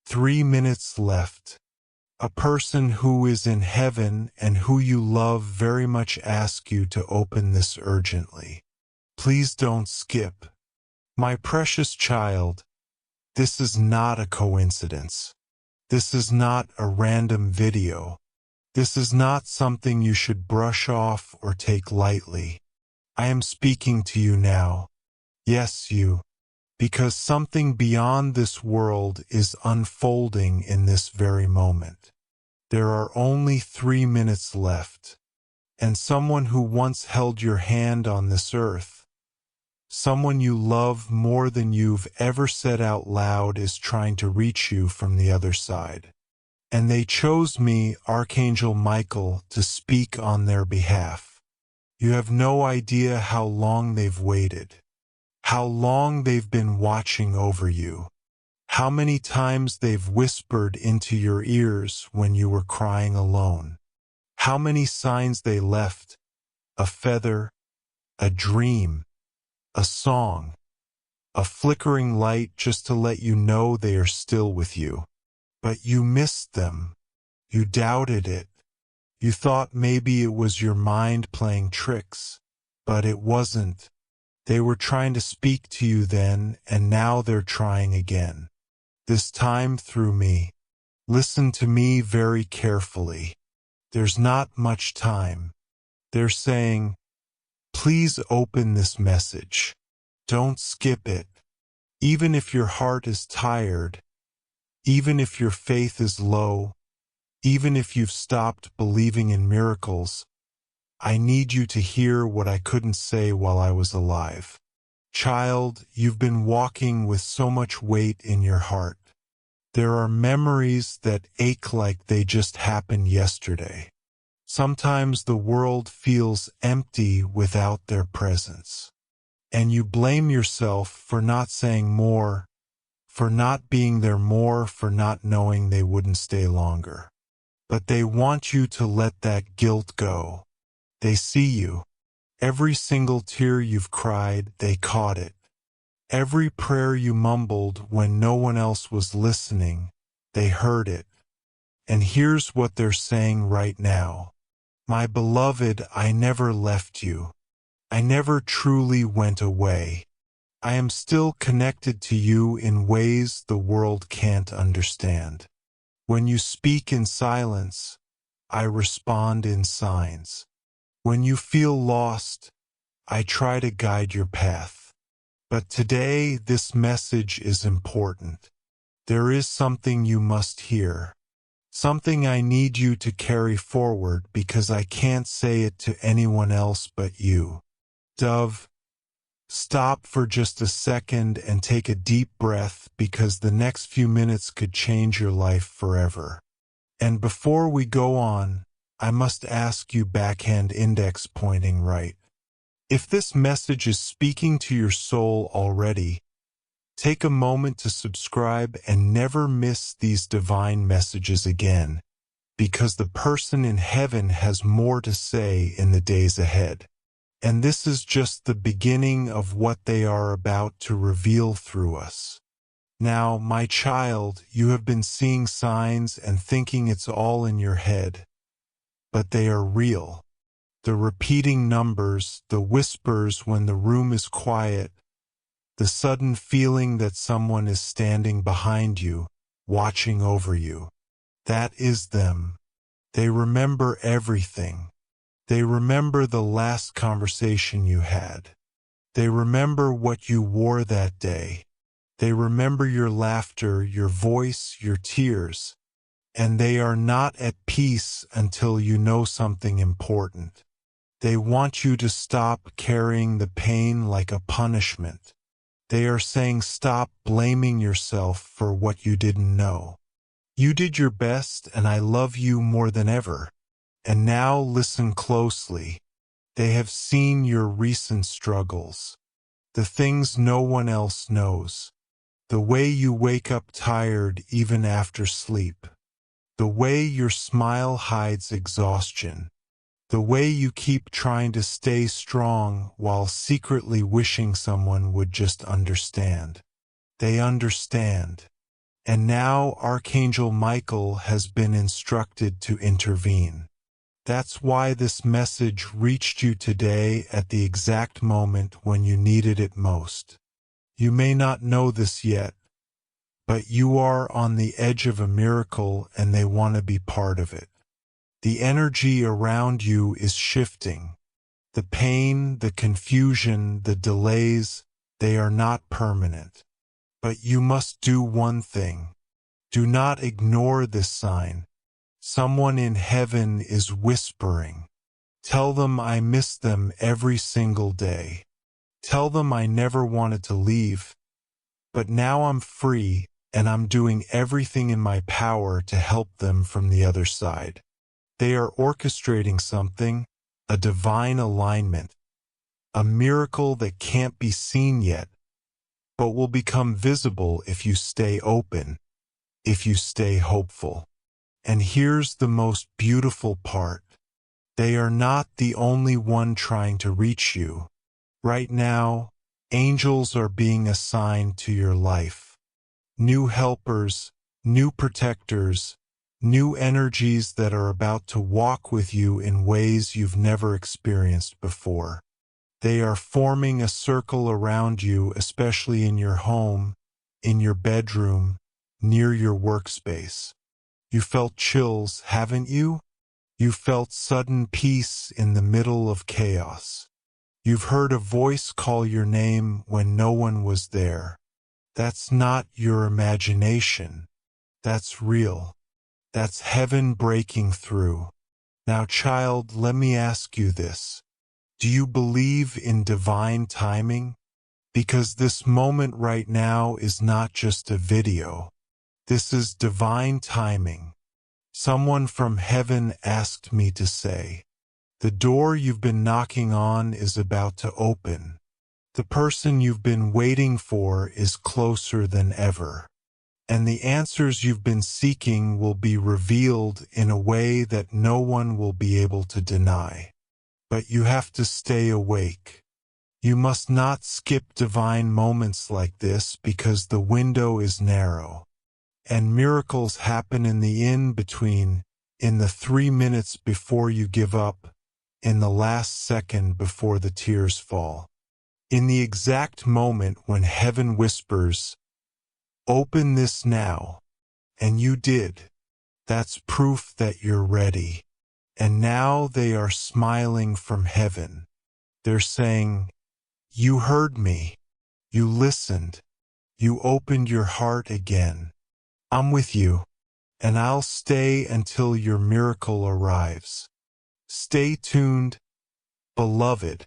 3 minutes left. A person who is in heaven and who you love very much asks you to open this urgently. Please don't skip. My precious child, this is not a coincidence. This is not a random video. This is not something you should brush off or take lightly. I am speaking to you now. Yes, you. Because something beyond this world is unfolding in this very moment. There are only 3 minutes left. And someone who once held your hand on this earth, someone you love more than you've ever said out loud, is trying to reach you from the other side. And they chose me, Archangel Michael, to speak on their behalf. You have no idea how long they've waited. How long they've been watching over you. How many times they've whispered into your ears when you were crying alone. How many signs they left. A feather, a dream, a song, a flickering light just to let you know they are still with you. But you missed them. You doubted it. You thought maybe it was your mind playing tricks. But it wasn't. They were trying to speak to you then, and now they're trying again. This time through me. Listen to me very carefully. There's not much time. They're saying, please open this message. Don't skip it. Even if your heart is tired, even if your faith is low, even if you've stopped believing in miracles, I need you to hear what I couldn't say while I was alive. Child, you've been walking with so much weight in your heart. There are memories that ache like they just happened yesterday. Sometimes the world feels empty without their presence. And you blame yourself for not saying more, for not being there more, for not knowing they wouldn't stay longer. But they want you to let that guilt go. They see you. Every single tear you've cried, they caught it. Every prayer you mumbled when no one else was listening, they heard it. And here's what they're saying right now. My beloved, I never left you. I never truly went away. I am still connected to you in ways the world can't understand. When you speak in silence, I respond in signs. When you feel lost, I try to guide your path. But today, this message is important. There is something you must hear. Something I need you to carry forward because I can't say it to anyone else but you. Dove, stop for just a second and take a deep breath because the next few minutes could change your life forever. And before we go on, I must ask you, backhand index pointing right. If this message is speaking to your soul already, take a moment to subscribe and never miss these divine messages again, because the person in heaven has more to say in the days ahead. And this is just the beginning of what they are about to reveal through us. Now, my child, you have been seeing signs and thinking it's all in your head. But they are real. The repeating numbers, the whispers when the room is quiet, the sudden feeling that someone is standing behind you, watching over you. That is them. They remember everything. They remember the last conversation you had. They remember what you wore that day. They remember your laughter, your voice, your tears. And they are not at peace until you know something important. They want you to stop carrying the pain like a punishment. They are saying stop blaming yourself for what you didn't know. You did your best and I love you more than ever. And now listen closely. They have seen your recent struggles. The things no one else knows. The way you wake up tired even after sleep. The way your smile hides exhaustion. The way you keep trying to stay strong while secretly wishing someone would just understand. They understand. And now Archangel Michael has been instructed to intervene. That's why this message reached you today at the exact moment when you needed it most. You may not know this yet, but you are on the edge of a miracle and they want to be part of it. The energy around you is shifting. The pain, the confusion, the delays, they are not permanent. But you must do one thing. Do not ignore this sign. Someone in heaven is whispering. Tell them I miss them every single day. Tell them I never wanted to leave, but now I'm free and I'm doing everything in my power to help them from the other side. They are orchestrating something, a divine alignment, a miracle that can't be seen yet, but will become visible if you stay open, if you stay hopeful. And here's the most beautiful part. They are not the only one trying to reach you. Right now, angels are being assigned to your life. New helpers, new protectors, new energies that are about to walk with you in ways you've never experienced before. They are forming a circle around you, especially in your home, in your bedroom, near your workspace. You felt chills, haven't you? You felt sudden peace in the middle of chaos. You've heard a voice call your name when no one was there. That's not your imagination. That's real. That's heaven breaking through. Now, child, let me ask you this. Do you believe in divine timing? Because this moment right now is not just a video. This is divine timing. Someone from heaven asked me to say, the door you've been knocking on is about to open. The person you've been waiting for is closer than ever. And the answers you've been seeking will be revealed in a way that no one will be able to deny. But you have to stay awake. You must not skip divine moments like this because the window is narrow. And miracles happen in the in-between, in the 3 minutes before you give up, in the last second before the tears fall. In the exact moment when heaven whispers, "Open this now," and you did. That's proof that you're ready. And now they are smiling from heaven. They're saying, "You heard me. You listened. You opened your heart again. I'm with you, and I'll stay until your miracle arrives." Stay tuned, beloved,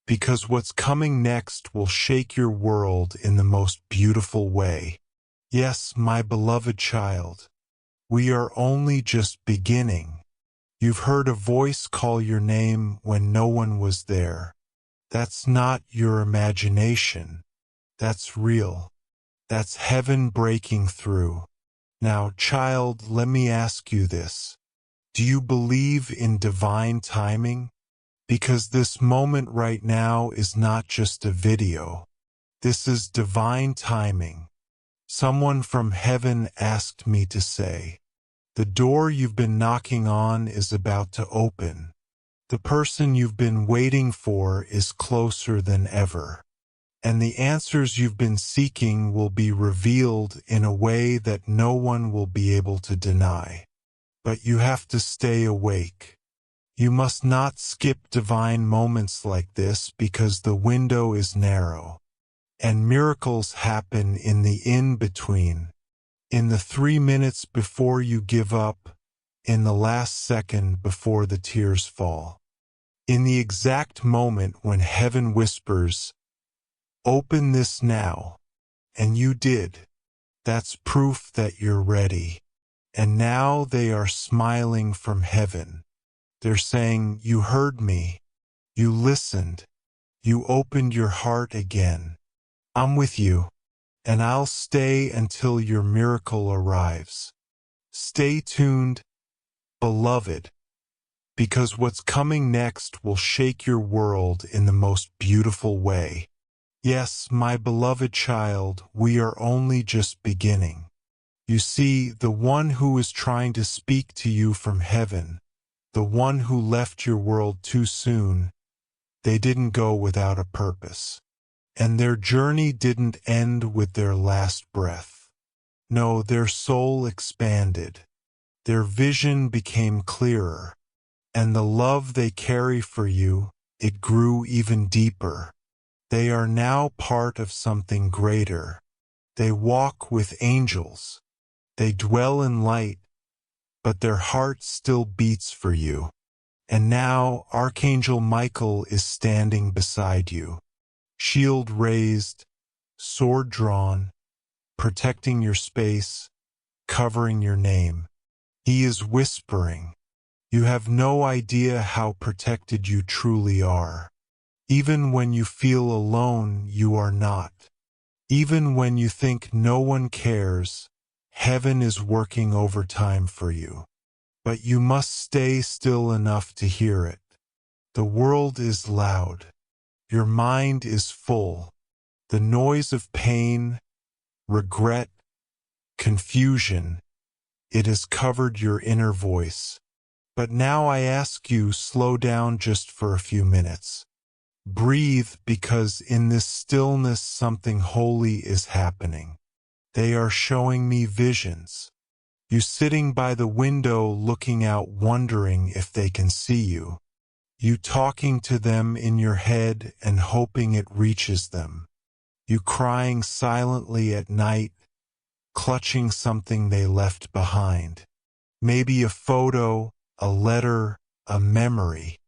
because what's coming next will shake your world in the most beautiful way. Yes, my beloved child, we are only just beginning. You've heard a voice call your name when no one was there. That's not your imagination. That's real. That's heaven breaking through. Now, child, let me ask you this. Do you believe in divine timing? Because this moment right now is not just a video. This is divine timing. Someone from heaven asked me to say, the door you've been knocking on is about to open. The person you've been waiting for is closer than ever. And the answers you've been seeking will be revealed in a way that no one will be able to deny. But you have to stay awake. You must not skip divine moments like this because the window is narrow. And miracles happen in the in-between, in the 3 minutes before you give up, in the last second before the tears fall. In the exact moment when heaven whispers, "Open this now," and you did. That's proof that you're ready. And now they are smiling from heaven. They're saying, "You heard me. You listened. You opened your heart again. I'm with you, and I'll stay until your miracle arrives." Stay tuned, beloved, because what's coming next will shake your world in the most beautiful way. Yes, my beloved child, we are only just beginning. You see, the one who is trying to speak to you from heaven, the one who left your world too soon, they didn't go without a purpose. And their journey didn't end with their last breath. No, their soul expanded. Their vision became clearer. And the love they carry for you, it grew even deeper. They are now part of something greater. They walk with angels. They dwell in light, but their heart still beats for you. And now Archangel Michael is standing beside you, shield raised, sword drawn, protecting your space, covering your name. He is whispering. You have no idea how protected you truly are. Even when you feel alone, you are not. Even when you think no one cares, heaven is working overtime for you. But you must stay still enough to hear it. The world is loud. Your mind is full. The noise of pain, regret, confusion, it has covered your inner voice. But now I ask you, slow down just for a few minutes. Breathe, because in this stillness something holy is happening. They are showing me visions. You sitting by the window looking out, wondering if they can see you. You talking to them in your head and hoping it reaches them. You crying silently at night, clutching something they left behind. Maybe a photo, a letter, a memory.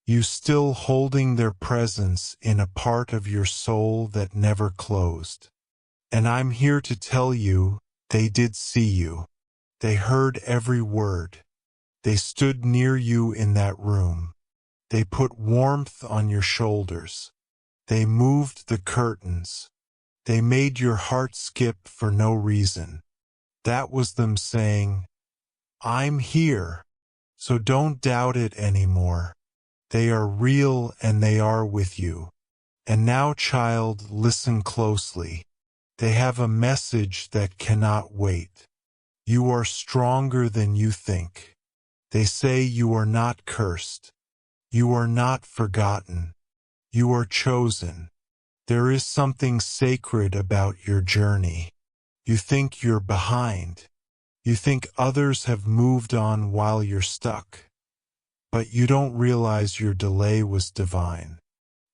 You still holding their presence in a part of your soul that never closed. And I'm here to tell you, they did see you. They heard every word. They stood near you in that room. They put warmth on your shoulders. They moved the curtains. They made your heart skip for no reason. That was them saying, I'm here. So don't doubt it anymore. They are real and they are with you. And now, child, listen closely. They have a message that cannot wait. You are stronger than you think. They say you are not cursed. You are not forgotten. You are chosen. There is something sacred about your journey. You think you're behind. You think others have moved on while you're stuck. But you don't realize your delay was divine.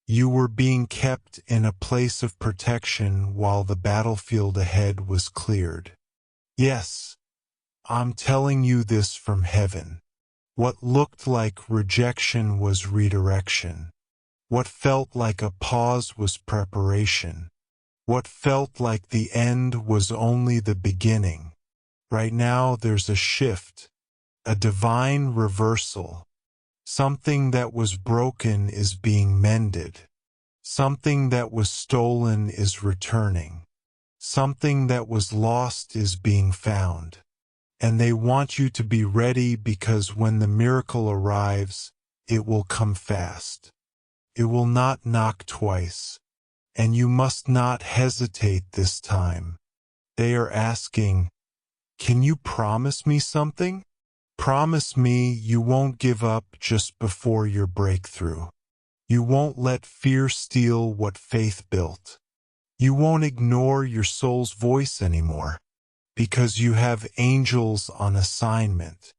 You were being kept in a place of protection while the battlefield ahead was cleared. Yes, I'm telling you this from heaven. What looked like rejection was redirection. What felt like a pause was preparation. What felt like the end was only the beginning. Right now there's a shift, a divine reversal. Something that was broken is being mended. Something that was stolen is returning. Something that was lost is being found. And they want you to be ready, because when the miracle arrives, it will come fast. It will not knock twice. And you must not hesitate this time. They are asking, can you promise me something? Promise me you won't give up just before your breakthrough. You won't let fear steal what faith built. You won't ignore your soul's voice anymore, because you have angels on assignment.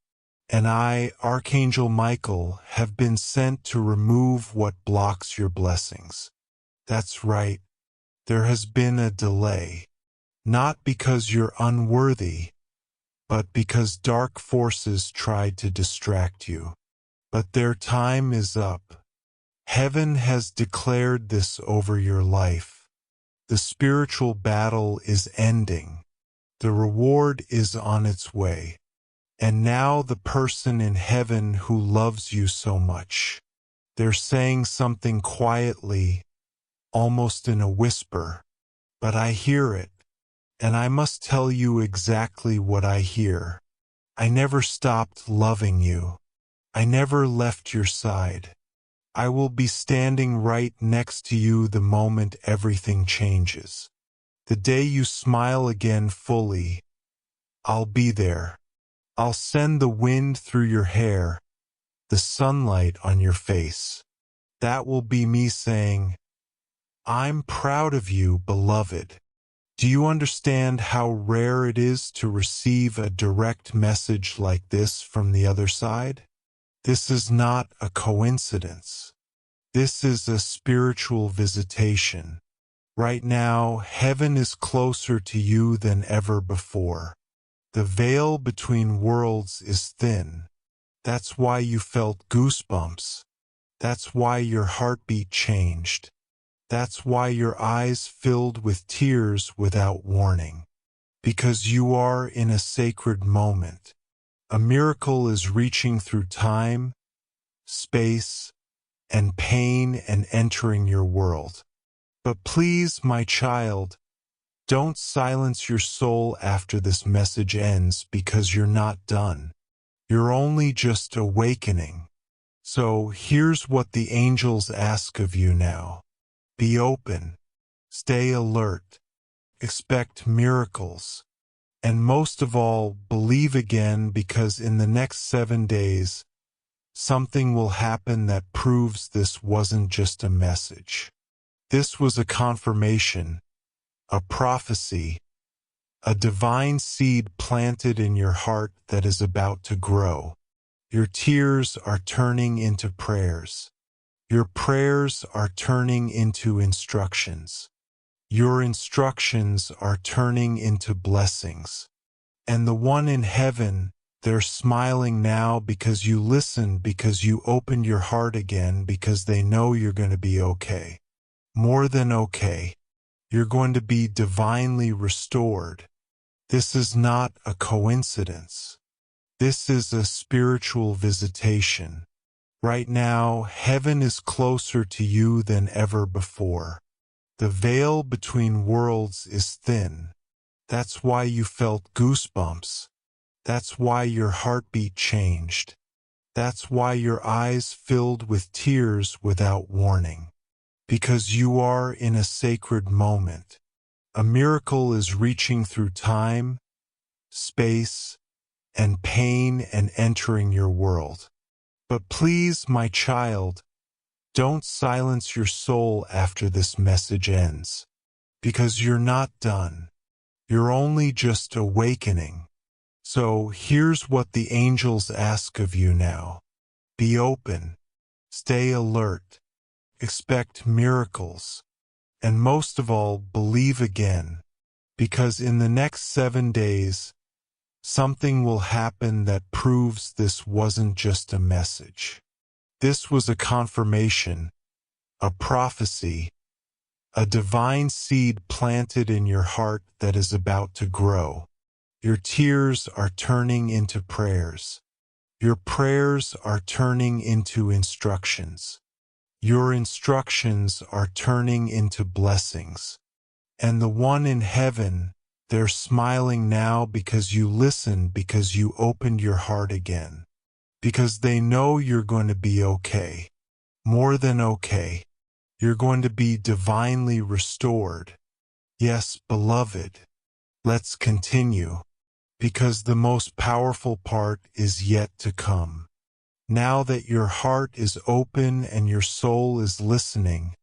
And I, Archangel Michael, have been sent to remove what blocks your blessings. That's right. There has been a delay. Not because you're unworthy, but because dark forces tried to distract you. But their time is up. Heaven has declared this over your life. The spiritual battle is ending. The reward is on its way. And now the person in heaven who loves you so much, they're saying something quietly, almost in a whisper, but I hear it. And I must tell you exactly what I hear. I never stopped loving you. I never left your side. I will be standing right next to you the moment everything changes. The day you smile again fully. I'll be there. I'll send the wind through your hair, the sunlight on your face. That will be me saying, I'm proud of you, beloved. Do you understand how rare it is to receive a direct message like this from the other side? This is not a coincidence. This is a spiritual visitation. Right now, heaven is closer to you than ever before. The veil between worlds is thin. That's why you felt goosebumps. That's why your heartbeat changed. That's why your eyes filled with tears without warning. Because you are in a sacred moment. A miracle is reaching through time, space, and pain and entering your world. But please, my child, don't silence your soul after this message ends because you're not done. You're only just awakening. So here's what the angels ask of you now. Be open, stay alert, expect miracles, and most of all, believe again because in the next 7 days, something will happen that proves this wasn't just a message. This was a confirmation, a prophecy, a divine seed planted in your heart that is about to grow. Your tears are turning into prayers. Your prayers are turning into instructions. Your instructions are turning into blessings. And the one in heaven, they're smiling now because you listened, because you opened your heart again, because they know you're going to be okay. More than okay. You're going to be divinely restored. This is not a coincidence. This is a spiritual visitation. Right now, heaven is closer to you than ever before. The veil between worlds is thin. That's why you felt goosebumps. That's why your heartbeat changed. That's why your eyes filled with tears without warning. Because you are in a sacred moment. A miracle is reaching through time, space, and pain and entering your world. But please, my child, don't silence your soul after this message ends. Because you're not done. You're only just awakening. So here's what the angels ask of you now. Be open. Stay alert. Expect miracles. And most of all, believe again. Because in the next 7 days, something will happen that proves this wasn't just a message. This was a confirmation, a prophecy, a divine seed planted in your heart that is about to grow. Your tears are turning into prayers. Your prayers are turning into instructions. Your instructions are turning into blessings. And the one in heaven, they're smiling now because you listened, because you opened your heart again. Because they know you're going to be okay. More than okay. You're going to be divinely restored. Yes, beloved. Let's continue. Because the most powerful part is yet to come. Now that your heart is open and your soul is listening,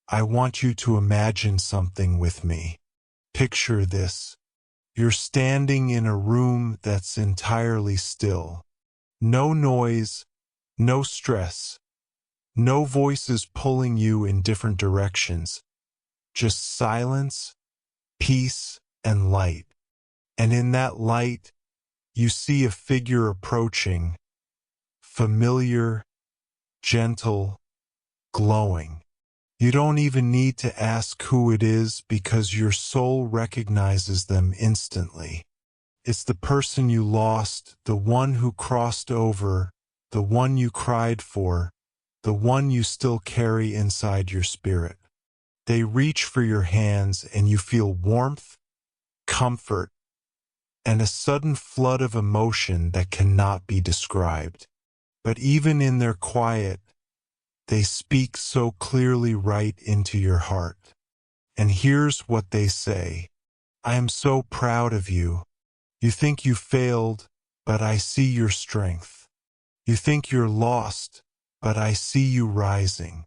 I want you to imagine something with me. Picture this. You're standing in a room that's entirely still. No noise, no stress, no voices pulling you in different directions. Just silence, peace, and light. And in that light, you see a figure approaching, familiar, gentle, glowing. You don't even need to ask who it is because your soul recognizes them instantly. It's the person you lost, the one who crossed over, the one you cried for, the one you still carry inside your spirit. They reach for your hands and you feel warmth, comfort, and a sudden flood of emotion that cannot be described. But even in their quiet, they speak so clearly right into your heart. And here's what they say. I am so proud of you. You think you failed, but I see your strength. You think you're lost, but I see you rising.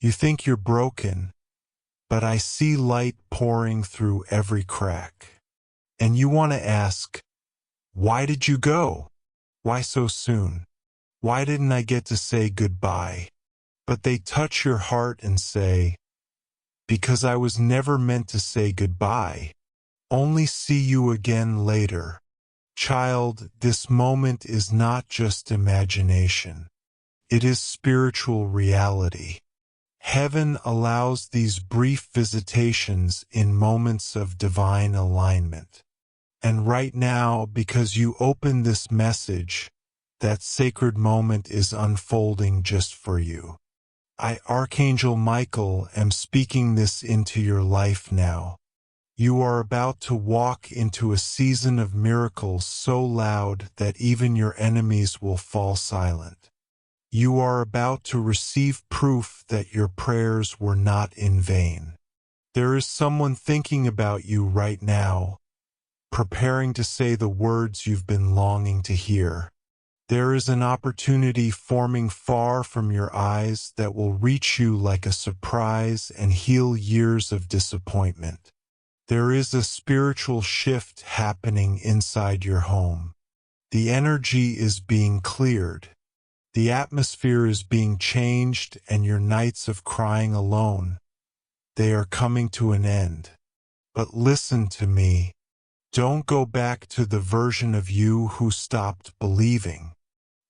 You think you're broken, but I see light pouring through every crack. And you want to ask, why did you go? Why so soon? Why didn't I get to say goodbye? But they touch your heart and say, because I was never meant to say goodbye. Only see you again later. Child, this moment is not just imagination. It is spiritual reality. Heaven allows these brief visitations in moments of divine alignment. And right now, because you open this message, that sacred moment is unfolding just for you. I, Archangel Michael, am speaking this into your life now. You are about to walk into a season of miracles so loud that even your enemies will fall silent. You are about to receive proof that your prayers were not in vain. There is someone thinking about you right now, preparing to say the words you've been longing to hear. There is an opportunity forming far from your eyes that will reach you like a surprise and heal years of disappointment. There is a spiritual shift happening inside your home. The energy is being cleared. The atmosphere is being changed, and your nights of crying alone, they are coming to an end. But listen to me. Don't go back to the version of you who stopped believing.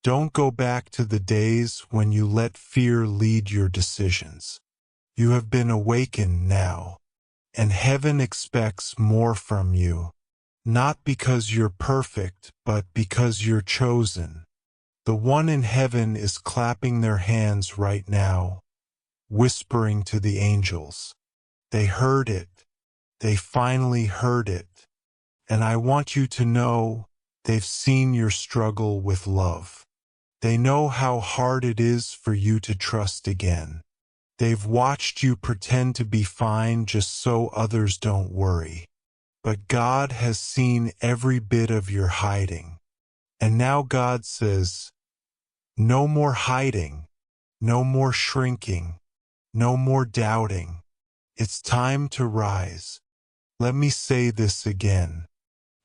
Don't go back to the days when you let fear lead your decisions. You have been awakened now, and heaven expects more from you. Not because you're perfect, but because you're chosen. The one in heaven is clapping their hands right now, whispering to the angels. They heard it. They finally heard it. And I want you to know they've seen your struggle with love. They know how hard it is for you to trust again. They've watched you pretend to be fine just so others don't worry. But God has seen every bit of your hiding. And now God says, no more hiding, no more shrinking, no more doubting. It's time to rise. Let me say this again.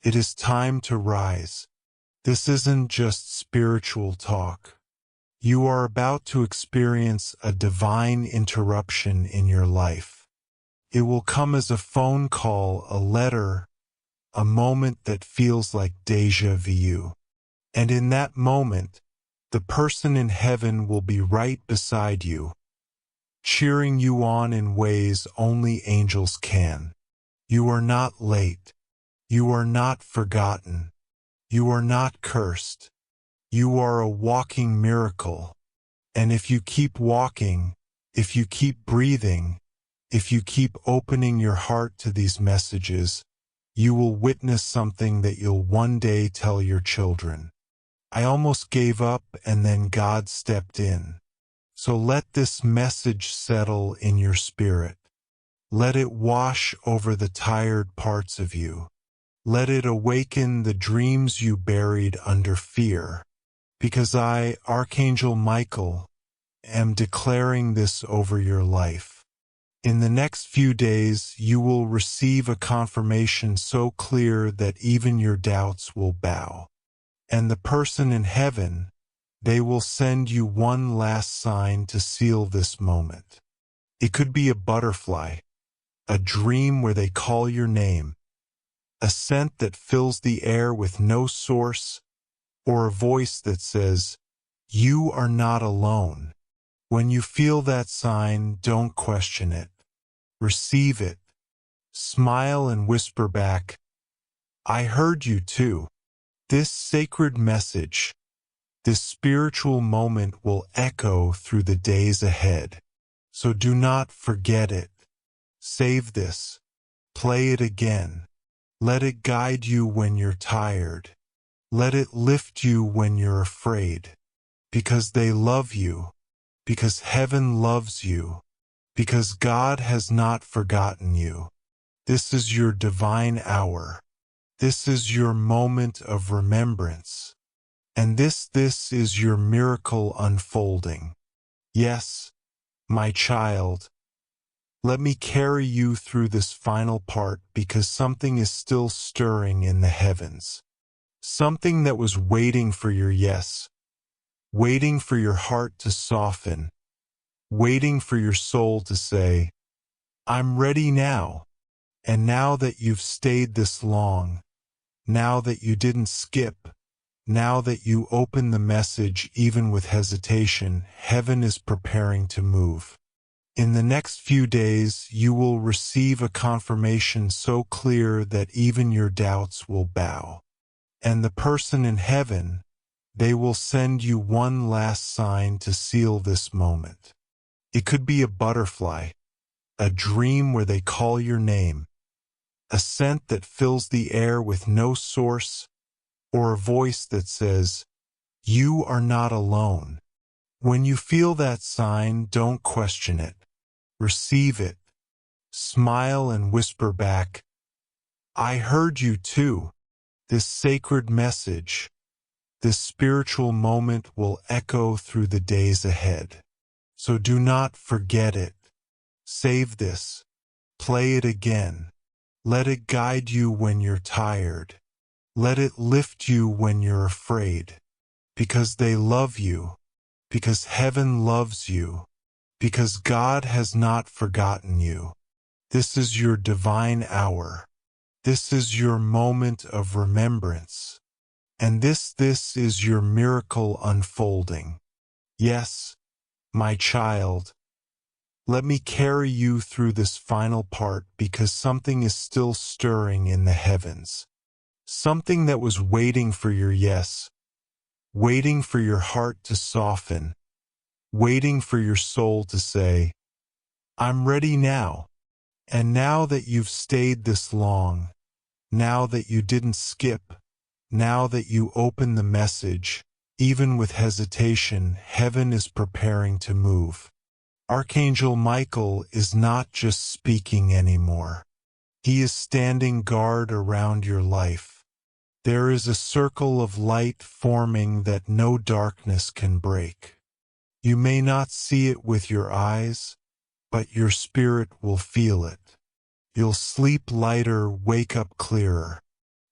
It is time to rise. This isn't just spiritual talk. You are about to experience a divine interruption in your life. It will come as a phone call, a letter, a moment that feels like déjà vu. And in that moment, the person in heaven will be right beside you, cheering you on in ways only angels can. You are not late. You are not forgotten. You are not cursed. You are a walking miracle. And if you keep walking, if you keep breathing, if you keep opening your heart to these messages, you will witness something that you'll one day tell your children. I almost gave up, and then God stepped in. So let this message settle in your spirit. Let it wash over the tired parts of you. Let it awaken the dreams you buried under fear. Because I, Archangel Michael, am declaring this over your life. In the next few days, you will receive a confirmation so clear that even your doubts will bow. And the person in heaven, they will send you one last sign to seal this moment. It could be a butterfly, a dream where they call your name, a scent that fills the air with no source, or a voice that says, you are not alone. When you feel that sign, don't question it. Receive it. Smile and whisper back, I heard you too. This sacred message, this spiritual moment will echo through the days ahead. So do not forget it. Save this. Play it again. Let it guide you when you're tired. Let it lift you when you're afraid. Because they love you. Because heaven loves you. Because God has not forgotten you. This is your divine hour. This is your moment of remembrance. And this is your miracle unfolding. Yes, my child, let me carry you through this final part because something is still stirring in the heavens. Something that was waiting for your yes, waiting for your heart to soften, waiting for your soul to say, I'm ready now. And now that you've stayed this long, now that you didn't skip, now that you open the message even with hesitation, heaven is preparing to move. In the next few days, you will receive a confirmation so clear that even your doubts will bow. And the person in heaven, they will send you one last sign to seal this moment. It could be a butterfly, a dream where they call your name, a scent that fills the air with no source, or a voice that says, you are not alone. When you feel that sign, don't question it. Receive it. Smile and whisper back, I heard you too. This sacred message, this spiritual moment will echo through the days ahead. So do not forget it. Save this. Play it again. Let it guide you when you're tired. Let it lift you when you're afraid. Because they love you. Because heaven loves you. Because God has not forgotten you. This is your divine hour. This is your moment of remembrance. And this is your miracle unfolding. Yes, my child, let me carry you through this final part because something is still stirring in the heavens. Something that was waiting for your yes, waiting for your heart to soften, waiting for your soul to say, I'm ready now. And now that you've stayed this long, now that you didn't skip, now that you open the message, even with hesitation, heaven is preparing to move. Archangel Michael is not just speaking anymore. He is standing guard around your life. There is a circle of light forming that no darkness can break. You may not see it with your eyes, but your spirit will feel it. You'll sleep lighter, wake up clearer.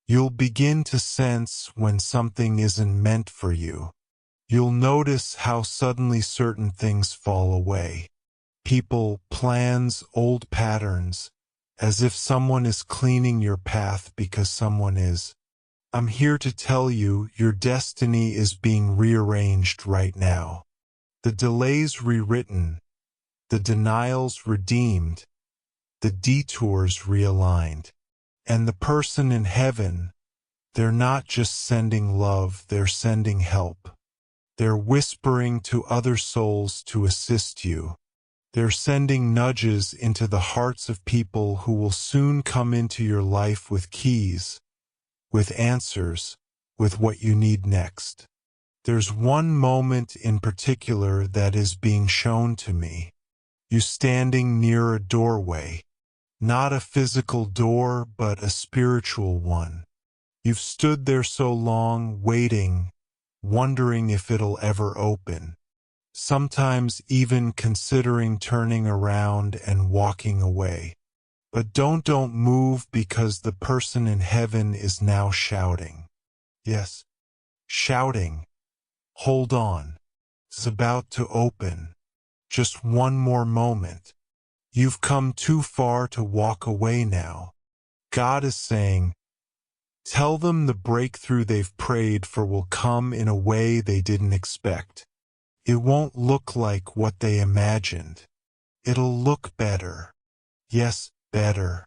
You'll begin to sense when something isn't meant for you. You'll notice how suddenly certain things fall away. People, plans, old patterns, as if someone is cleaning your path because someone is. I'm here to tell you, your destiny is being rearranged right now. The delays rewritten, the denials redeemed, the detours realigned. And the person in heaven, they're not just sending love, they're sending help. They're whispering to other souls to assist you. They're sending nudges into the hearts of people who will soon come into your life with keys, with answers, with what you need next. There's one moment in particular that is being shown to me. You standing near a doorway. Not a physical door, but a spiritual one. You've stood there so long, waiting, wondering if it'll ever open. Sometimes even considering turning around and walking away. But don't move because the person in heaven is now shouting. Yes, shouting. Hold on. It's about to open. Just one more moment. You've come too far to walk away now. God is saying, tell them the breakthrough they've prayed for will come in a way they didn't expect. It won't look like what they imagined. It'll look better. Yes, better.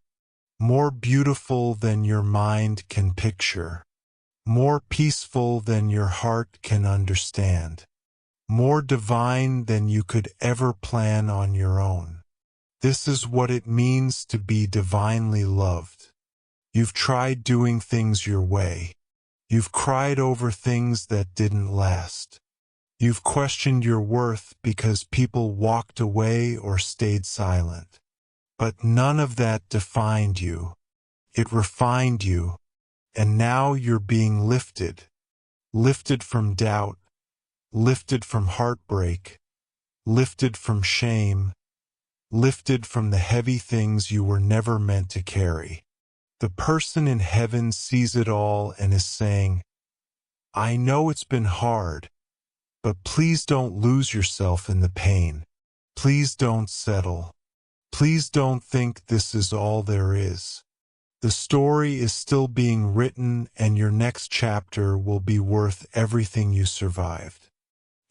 More beautiful than your mind can picture. More peaceful than your heart can understand. More divine than you could ever plan on your own. This is what it means to be divinely loved. You've tried doing things your way. You've cried over things that didn't last. You've questioned your worth because people walked away or stayed silent. But none of that defined you. It refined you. And now you're being lifted. Lifted from doubt, lifted from heartbreak, lifted from shame, lifted from the heavy things you were never meant to carry. The person in heaven sees it all and is saying, I know it's been hard, but please don't lose yourself in the pain. Please don't settle. Please don't think this is all there is. The story is still being written, and your next chapter will be worth everything you survived.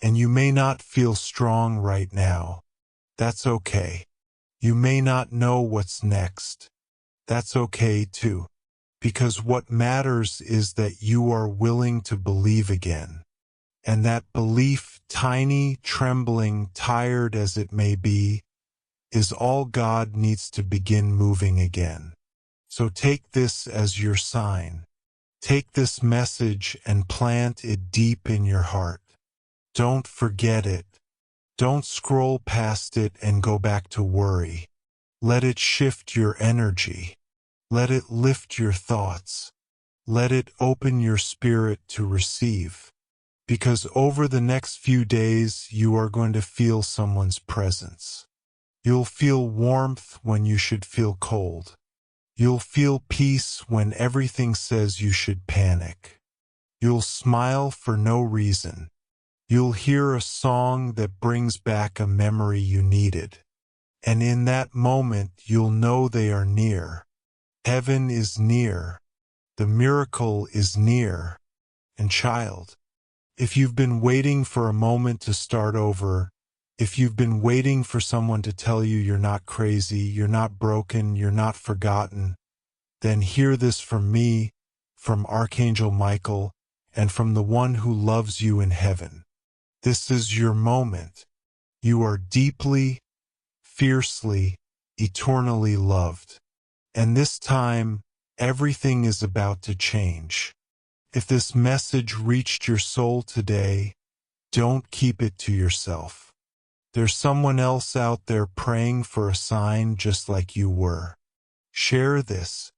And you may not feel strong right now. That's okay. You may not know what's next. That's okay too. Because what matters is that you are willing to believe again. And that belief, tiny, trembling, tired as it may be, is all God needs to begin moving again. So take this as your sign. Take this message and plant it deep in your heart. Don't forget it. Don't scroll past it and go back to worry. Let it shift your energy. Let it lift your thoughts. Let it open your spirit to receive. Because over the next few days, you are going to feel someone's presence. You'll feel warmth when you should feel cold. You'll feel peace when everything says you should panic. You'll smile for no reason. You'll hear a song that brings back a memory you needed. And in that moment, you'll know they are near. Heaven is near. The miracle is near. And child, if you've been waiting for a moment to start over, if you've been waiting for someone to tell you you're not crazy, you're not broken, you're not forgotten, then hear this from me, from Archangel Michael, and from the one who loves you in heaven. This is your moment. You are deeply, fiercely, eternally loved. And this time, everything is about to change. If this message reached your soul today, don't keep it to yourself. There's someone else out there praying for a sign just like you were. Share this.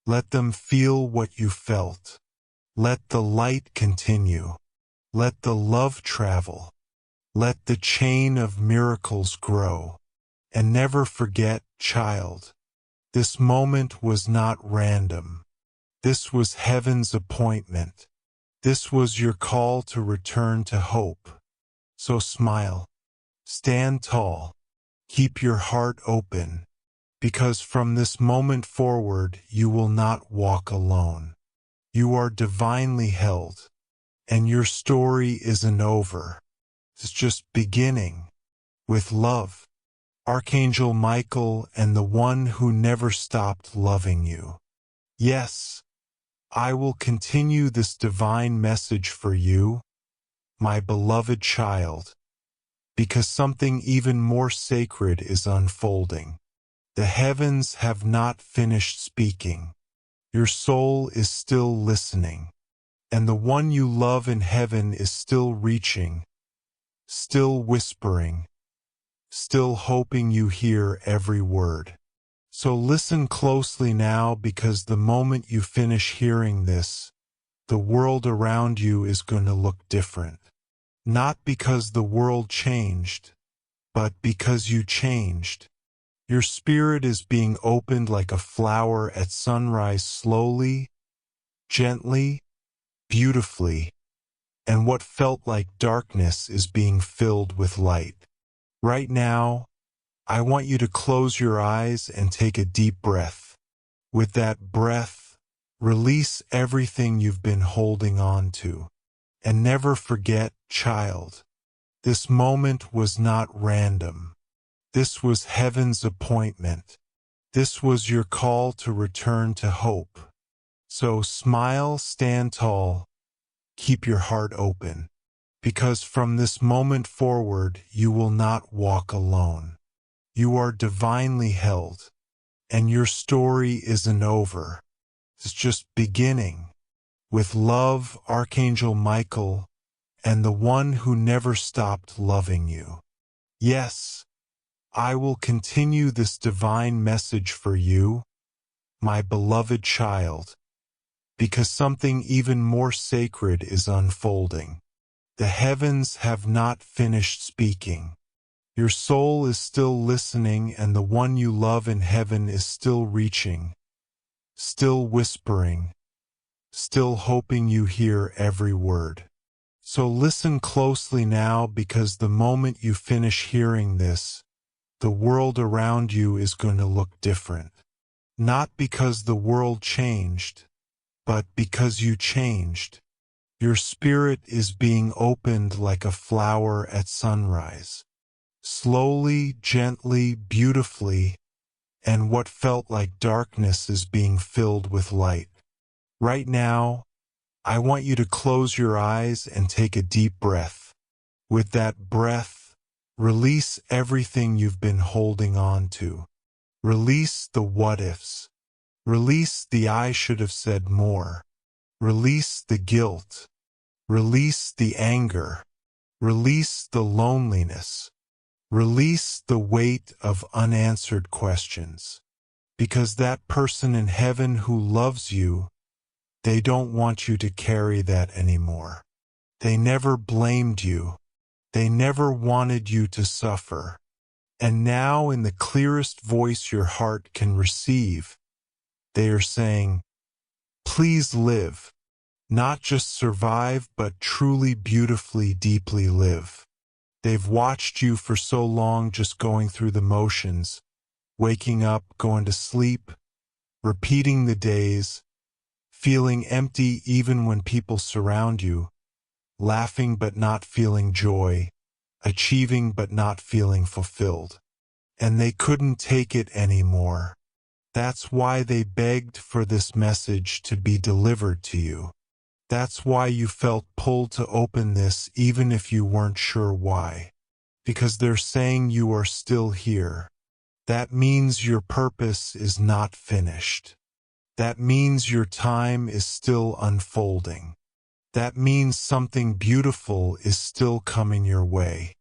Let them feel what you felt. Let the light continue. Let the love travel. Let the chain of miracles grow. And never forget, child, this moment was not random. This was heaven's appointment. This was your call to return to hope. So smile. Stand tall. Keep your heart open. Because from this moment forward, you will not walk alone. You are divinely held. And your story isn't over. It's just beginning. With love, Archangel Michael and the one who never stopped loving you. Yes, I will continue this divine message for you, my beloved child, because something even more sacred is unfolding. The heavens have not finished speaking. Your soul is still listening. And the one you love in heaven is still reaching, still whispering, still hoping you hear every word. So listen closely now, because the moment you finish hearing this, the world around you is going to look different. Not because the world changed, but because you changed. Your spirit is being opened like a flower at sunrise, slowly, gently, beautifully, and what felt like darkness is being filled with light. Right now, I want you to close your eyes and take a deep breath. With that breath, release everything you've been holding on to. And never forget, child, this moment was not random. This was heaven's appointment. This was your call to return to hope. So smile, stand tall, keep your heart open, because from this moment forward, you will not walk alone. You are divinely held, and your story isn't over. It's just beginning. With love, Archangel Michael, and the one who never stopped loving you. Yes, I will continue this divine message for you, my beloved child, because something even more sacred is unfolding. The heavens have not finished speaking. Your soul is still listening, and the one you love in heaven is still reaching, still whispering, still hoping you hear every word. So listen closely now, because the moment you finish hearing this, the world around you is going to look different. Not because the world changed, but because you changed. Your spirit is being opened like a flower at sunrise. Slowly, gently, beautifully, and what felt like darkness is being filled with light. Right now, I want you to close your eyes and take a deep breath. With that breath, release everything you've been holding on to. Release the what-ifs. Release the "I should have said more." Release the guilt. Release the anger. Release the loneliness. Release the weight of unanswered questions. Because that person in heaven who loves you, they don't want you to carry that anymore. They never blamed you. They never wanted you to suffer. And now, in the clearest voice your heart can receive, they are saying, please live. Not just survive, but truly, beautifully, deeply live. They've watched you for so long just going through the motions, waking up, going to sleep, repeating the days, feeling empty even when people surround you, laughing but not feeling joy, achieving but not feeling fulfilled. And they couldn't take it anymore. That's why they begged for this message to be delivered to you. That's why you felt pulled to open this even if you weren't sure why. Because they're saying you are still here. That means your purpose is not finished. That means your time is still unfolding. That means something beautiful is still coming your way.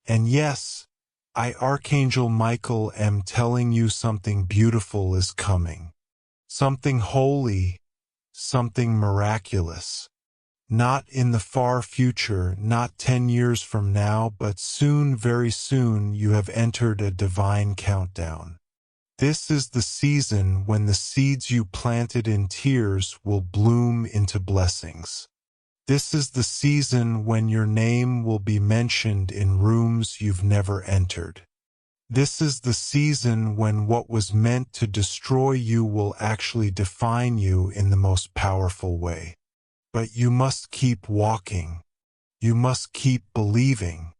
And yes, I, Archangel Michael, am telling you something beautiful is coming. Something holy, something miraculous. Not in the far future, not 10 years from now, but soon, very soon, you have entered a divine countdown. This is the season when the seeds you planted in tears will bloom into blessings. This is the season when your name will be mentioned in rooms you've never entered. This is the season when what was meant to destroy you will actually define you in the most powerful way. But you must keep walking. You must keep believing.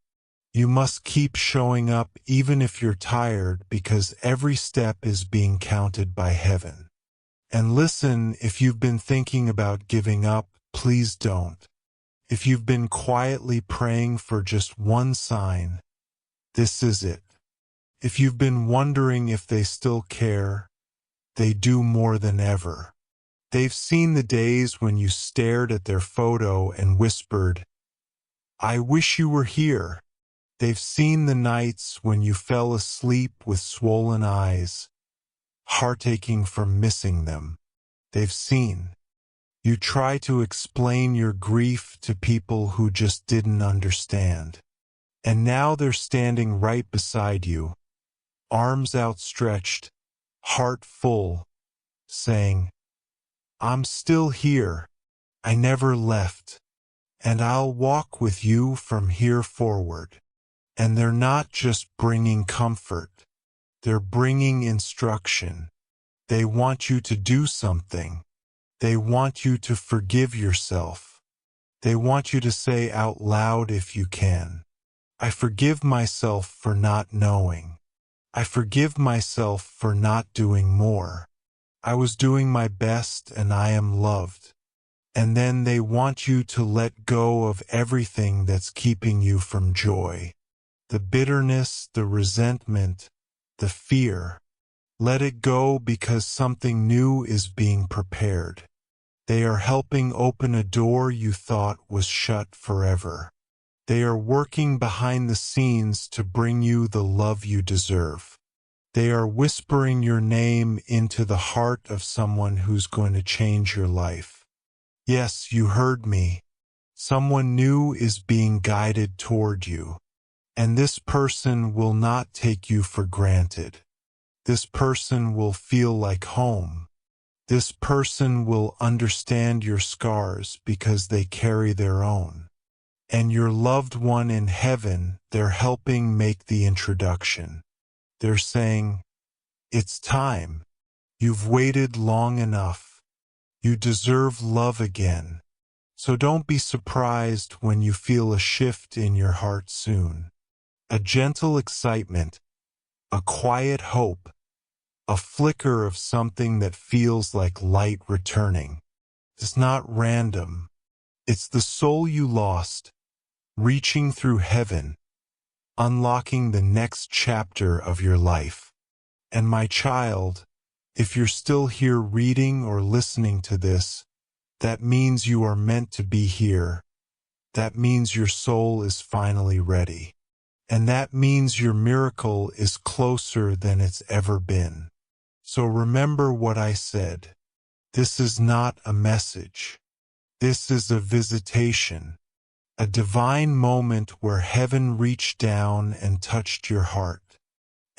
You must keep showing up even if you're tired, because every step is being counted by heaven. And listen, if you've been thinking about giving up, please don't. If you've been quietly praying for just one sign, this is it. If you've been wondering if they still care, they do more than ever. They've seen the days when you stared at their photo and whispered, I wish you were here. They've seen the nights when you fell asleep with swollen eyes, heartaching from missing them. They've seen you try to explain your grief to people who just didn't understand. And now they're standing right beside you, arms outstretched, heart full, saying, I'm still here. I never left. And I'll walk with you from here forward. And they're not just bringing comfort. They're bringing instruction. They want you to do something. They want you to forgive yourself. They want you to say out loud if you can, I forgive myself for not knowing. I forgive myself for not doing more. I was doing my best and I am loved. And then they want you to let go of everything that's keeping you from joy. The bitterness, the resentment, the fear. Let it go, because something new is being prepared. They are helping open a door you thought was shut forever. They are working behind the scenes to bring you the love you deserve. They are whispering your name into the heart of someone who's going to change your life. Yes, you heard me. Someone new is being guided toward you. And this person will not take you for granted. This person will feel like home. This person will understand your scars because they carry their own. And your loved one in heaven, they're helping make the introduction. They're saying, it's time. You've waited long enough. You deserve love again. So don't be surprised when you feel a shift in your heart soon. A gentle excitement, a quiet hope, a flicker of something that feels like light returning. It's not random. It's the soul you lost, reaching through heaven, unlocking the next chapter of your life. And my child, if you're still here reading or listening to this, that means you are meant to be here. That means your soul is finally ready. And that means your miracle is closer than it's ever been. So remember what I said. This is not a message. This is a visitation. A divine moment where heaven reached down and touched your heart.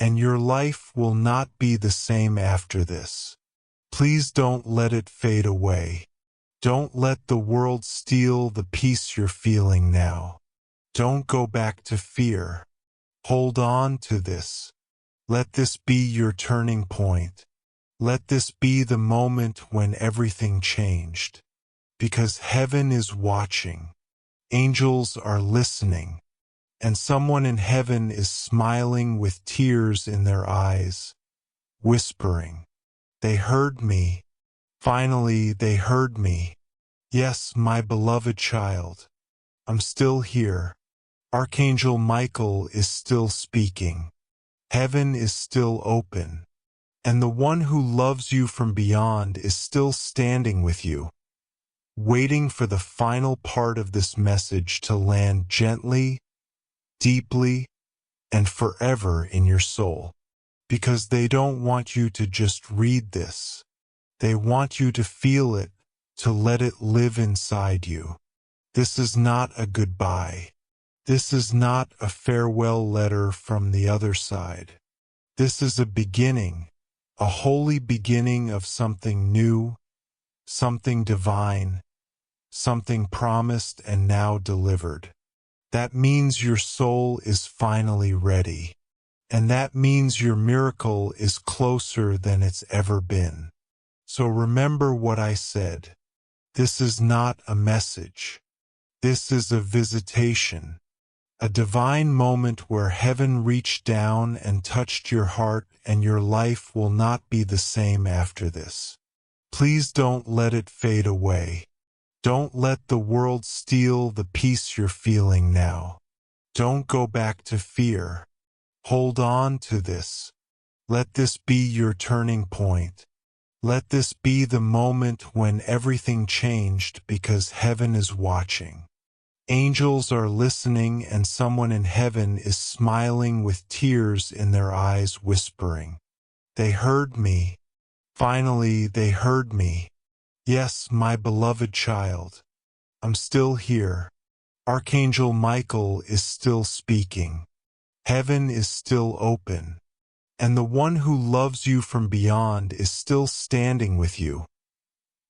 And your life will not be the same after this. Please don't let it fade away. Don't let the world steal the peace you're feeling now. Don't go back to fear. Hold on to this. Let this be your turning point. Let this be the moment when everything changed. Because heaven is watching. Angels are listening. And someone in heaven is smiling with tears in their eyes, whispering, "They heard me. Finally, they heard me. Yes, my beloved child. I'm still here. Archangel Michael is still speaking. Heaven is still open. And the one who loves you from beyond is still standing with you, waiting for the final part of this message to land gently, deeply, and forever in your soul. Because they don't want you to just read this. They want you to feel it, to let it live inside you. This is not a goodbye. This is not a farewell letter from the other side. This is a beginning, a holy beginning of something new, something divine, something promised and now delivered. That means your soul is finally ready. And that means your miracle is closer than it's ever been. So remember what I said. This is not a message. This is a visitation. A divine moment where heaven reached down and touched your heart, and your life will not be the same after this. Please don't let it fade away. Don't let the world steal the peace you're feeling now. Don't go back to fear. Hold on to this. Let this be your turning point. Let this be the moment when everything changed because heaven is watching. Angels are listening and someone in heaven is smiling with tears in their eyes, whispering, "They heard me. Finally, they heard me. Yes, my beloved child. I'm still here. Archangel Michael is still speaking. Heaven is still open. And the one who loves you from beyond is still standing with you,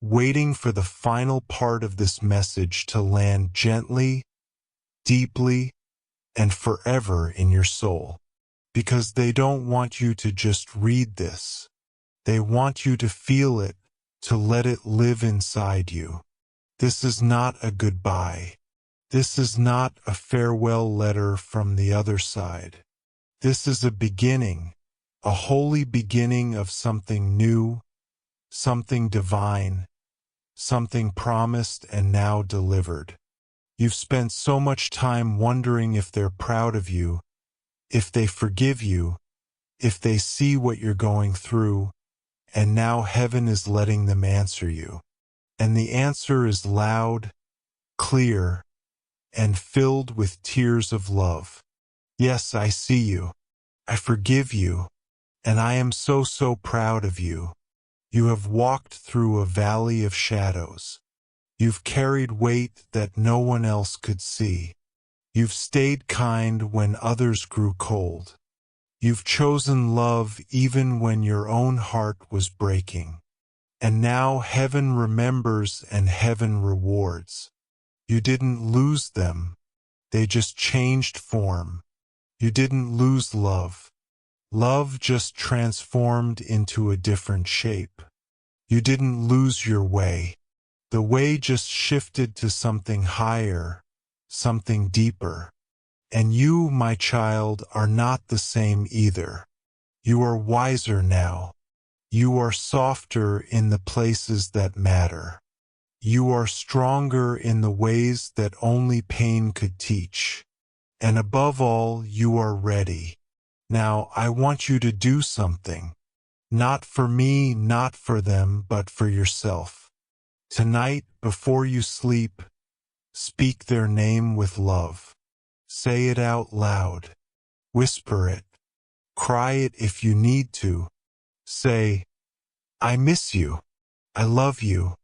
waiting for the final part of this message to land gently, deeply, and forever in your soul. Because they don't want you to just read this. They want you to feel it, to let it live inside you. This is not a goodbye. This is not a farewell letter from the other side. This is a beginning, a holy beginning of something new, something divine, something promised and now delivered. You've spent so much time wondering if they're proud of you, if they forgive you, if they see what you're going through, and now heaven is letting them answer you. And the answer is loud, clear, and filled with tears of love. Yes, I see you. I forgive you. And I am so proud of you. You have walked through a valley of shadows. You've carried weight that no one else could see. You've stayed kind when others grew cold. You've chosen love even when your own heart was breaking. And now heaven remembers and heaven rewards. You didn't lose them. They just changed form. You didn't lose love. Love just transformed into a different shape. You didn't lose your way. The way just shifted to something higher, something deeper. And you, my child, are not the same either. You are wiser now. You are softer in the places that matter. You are stronger in the ways that only pain could teach. And above all, you are ready. Now, I want you to do something. Not for me, not for them, but for yourself. Tonight, before you sleep, speak their name with love. Say it out loud. Whisper it. Cry it if you need to. Say, I miss you. I love you.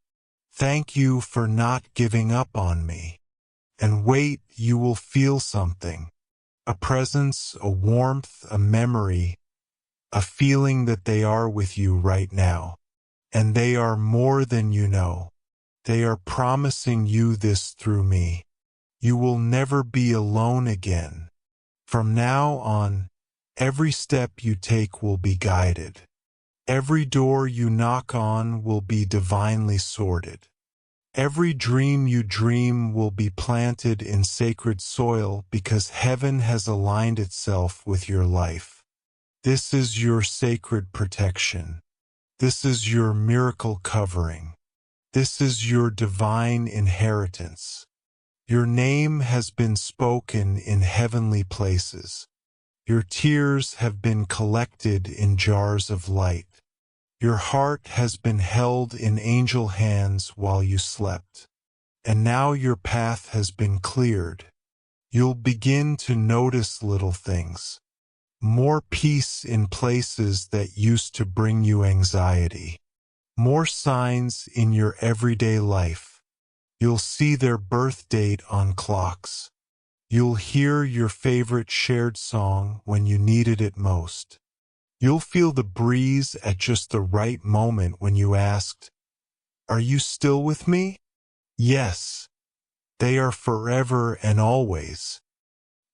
Thank you for not giving up on me. And wait, you will feel something. A presence, a warmth, a memory, a feeling that they are with you right now. And they are more than you know. They are promising you this through me. You will never be alone again. From now on, every step you take will be guided. Every door you knock on will be divinely sorted. Every dream you dream will be planted in sacred soil because heaven has aligned itself with your life. This is your sacred protection. This is your miracle covering. This is your divine inheritance. Your name has been spoken in heavenly places. Your tears have been collected in jars of light. Your heart has been held in angel hands while you slept. And now your path has been cleared. You'll begin to notice little things. More peace in places that used to bring you anxiety. More signs in your everyday life. You'll see their birth date on clocks. You'll hear your favorite shared song when you needed it most. You'll feel the breeze at just the right moment when you asked, "Are you still with me?" Yes, they are forever and always.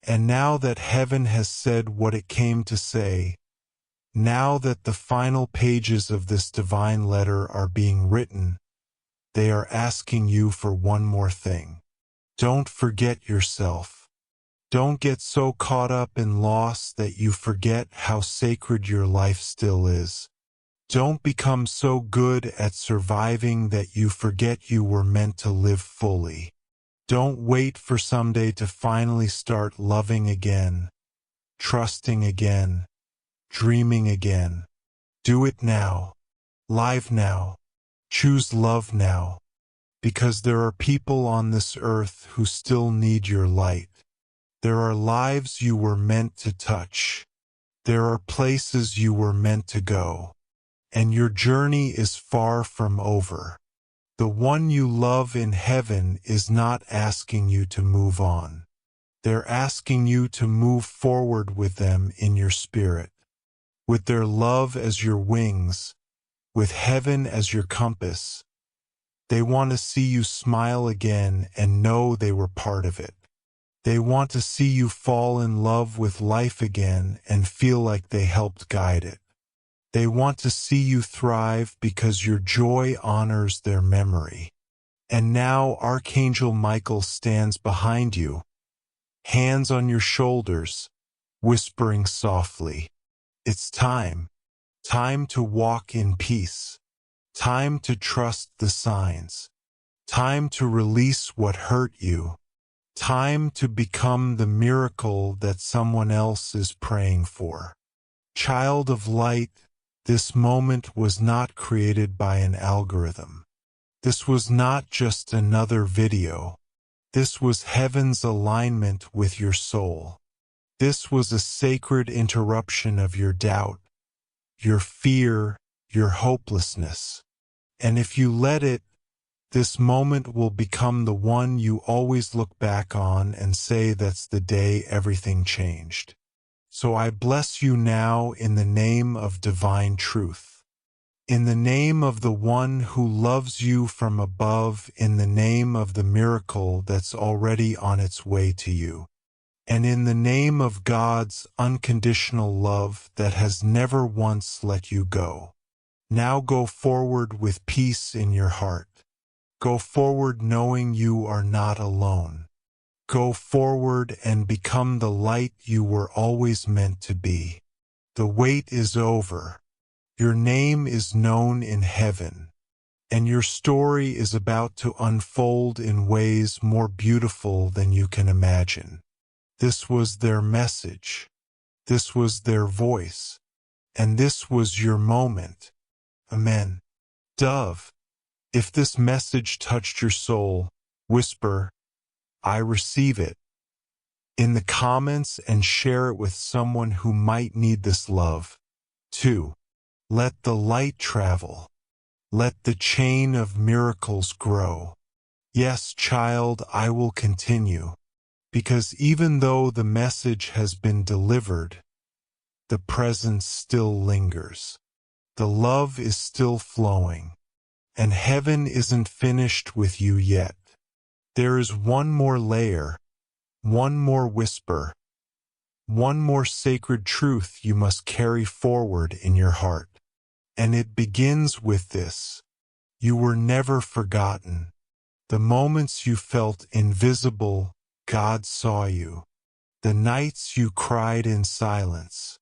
And now that heaven has said what it came to say, now that the final pages of this divine letter are being written, they are asking you for one more thing. Don't forget yourself. Don't get so caught up in loss that you forget how sacred your life still is. Don't become so good at surviving that you forget you were meant to live fully. Don't wait for someday to finally start loving again, trusting again, dreaming again. Do it now. Live now. Choose love now. Because there are people on this earth who still need your light. There are lives you were meant to touch. There are places you were meant to go. And your journey is far from over. The one you love in heaven is not asking you to move on. They're asking you to move forward with them in your spirit. With their love as your wings, with heaven as your compass. They want to see you smile again and know they were part of it. They want to see you fall in love with life again and feel like they helped guide it. They want to see you thrive because your joy honors their memory. And now Archangel Michael stands behind you, hands on your shoulders, whispering softly, "It's time. Time to walk in peace. Time to trust the signs. Time to release what hurt you. Time to become the miracle that someone else is praying for." Child of light, this moment was not created by an algorithm. This was not just another video. This was heaven's alignment with your soul. This was a sacred interruption of your doubt, your fear, your hopelessness. And if you let it, This moment will become the one you always look back on and say that's the day everything changed. So I bless you now in the name of divine truth. In the name of the one who loves you from above, in the name of the miracle that's already on its way to you, and in the name of God's unconditional love that has never once let you go. Now go forward with peace in your heart. Go forward knowing you are not alone. Go forward and become the light you were always meant to be. The wait is over. Your name is known in heaven, and your story is about to unfold in ways more beautiful than you can imagine. This was their message. This was their voice. And this was your moment. Amen. Dove, if this message touched your soul, whisper, I receive it, in the comments and share it with someone who might need this love. 2. Let the light travel. Let the chain of miracles grow. Yes, child, I will continue. Because even though the message has been delivered, the presence still lingers. The love is still flowing. And heaven isn't finished with you yet. There is one more layer, one more whisper, one more sacred truth you must carry forward in your heart. And it begins with this. You were never forgotten. The moments you felt invisible, God saw you. The nights you cried in silence,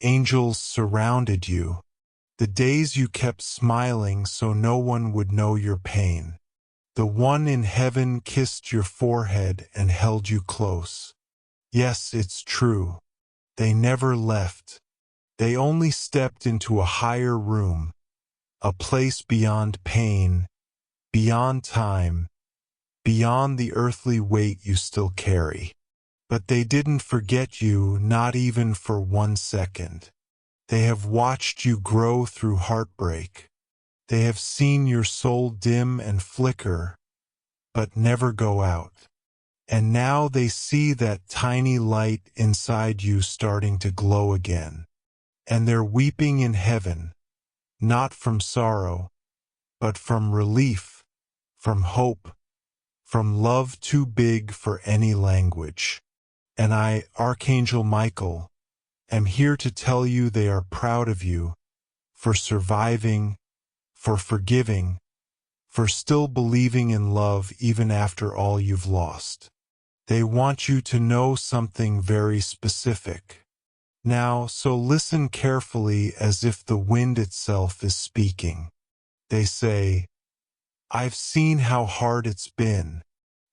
angels surrounded you. The days you kept smiling so no one would know your pain. The one in heaven kissed your forehead and held you close. Yes, it's true. They never left. They only stepped into a higher room, a place beyond pain, beyond time, beyond the earthly weight you still carry. But they didn't forget you, not even for 1 second. They have watched you grow through heartbreak. They have seen your soul dim and flicker, but never go out. And now they see that tiny light inside you starting to glow again. And they're weeping in heaven, not from sorrow, but from relief, from hope, from love too big for any language. And I, Archangel Michael, am here to tell you they are proud of you for surviving, for forgiving, for still believing in love even after all you've lost. They want you to know something very specific. Now, so listen carefully as if the wind itself is speaking. They say, I've seen how hard it's been.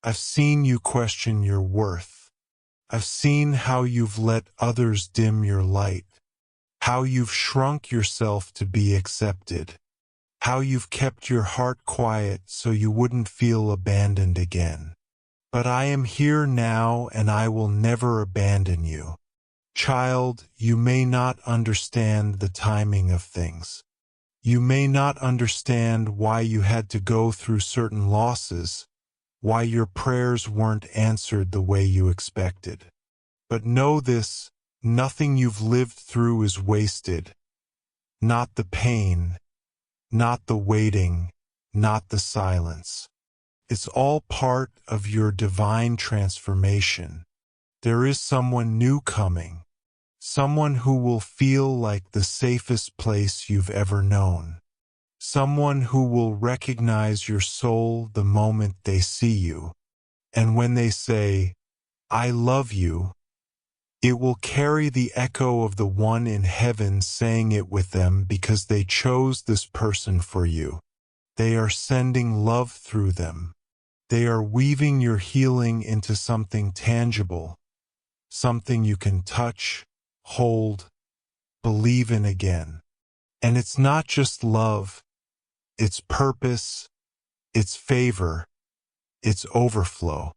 I've seen you question your worth. I've seen how you've let others dim your light, how you've shrunk yourself to be accepted, how you've kept your heart quiet so you wouldn't feel abandoned again. But I am here now and I will never abandon you. Child, you may not understand the timing of things. You may not understand why you had to go through certain losses, why your prayers weren't answered the way you expected. But know this, nothing you've lived through is wasted. Not the pain, not the waiting, not the silence. It's all part of your divine transformation. There is someone new coming, someone who will feel like the safest place you've ever known, someone who will recognize your soul the moment they see you. And when they say, I love you, it will carry the echo of the one in heaven saying it with them because they chose this person for you. They are sending love through them. They are weaving your healing into something tangible, something you can touch, hold, believe in again. And it's not just love, it's purpose, it's favor, it's overflow.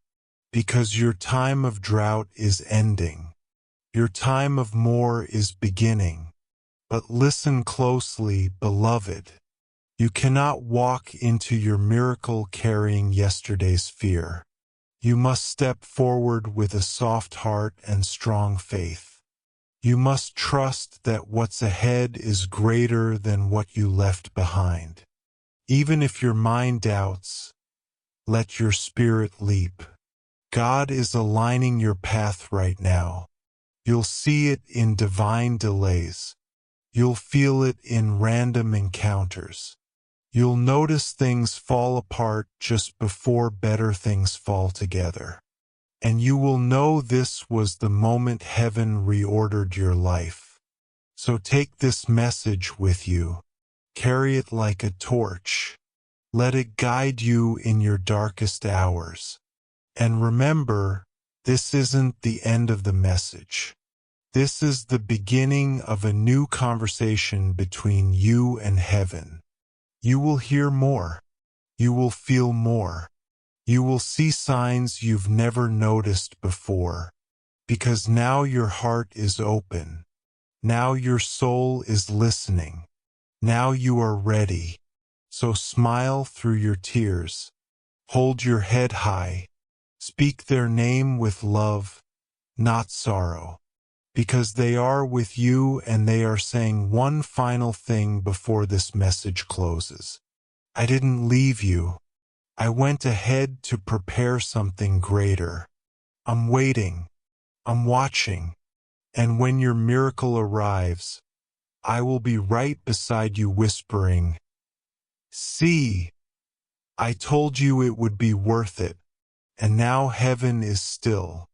Because your time of drought is ending. Your time of more is beginning. But listen closely, beloved. You cannot walk into your miracle carrying yesterday's fear. You must step forward with a soft heart and strong faith. You must trust that what's ahead is greater than what you left behind. Even if your mind doubts, let your spirit leap. God is aligning your path right now. You'll see it in divine delays. You'll feel it in random encounters. You'll notice things fall apart just before better things fall together. And you will know this was the moment heaven reordered your life. So take this message with you. Carry it like a torch. Let it guide you in your darkest hours. And remember, this isn't the end of the message. This is the beginning of a new conversation between you and heaven. You will hear more. You will feel more. You will see signs you've never noticed before. Because now your heart is open. Now your soul is listening. Now you are ready. So smile through your tears. Hold your head high. Speak their name with love, not sorrow. Because they are with you and they are saying one final thing before this message closes. I didn't leave you. I went ahead to prepare something greater. I'm waiting. I'm watching. And when your miracle arrives, I will be right beside you whispering, "See, I told you it would be worth it." And now heaven is still.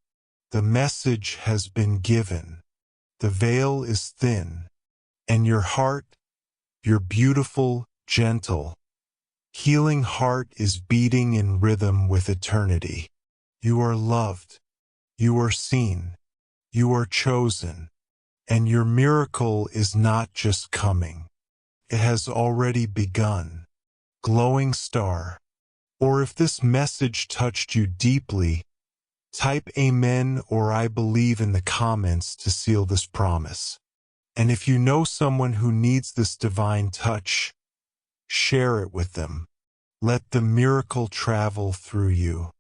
The message has been given. The veil is thin. And your heart, your beautiful, gentle, healing heart is beating in rhythm with eternity. You are loved. You are seen. You are chosen. And your miracle is not just coming. It has already begun. Glowing star. Or if this message touched you deeply, type Amen or I believe in the comments to seal this promise. And if you know someone who needs this divine touch, share it with them. Let the miracle travel through you.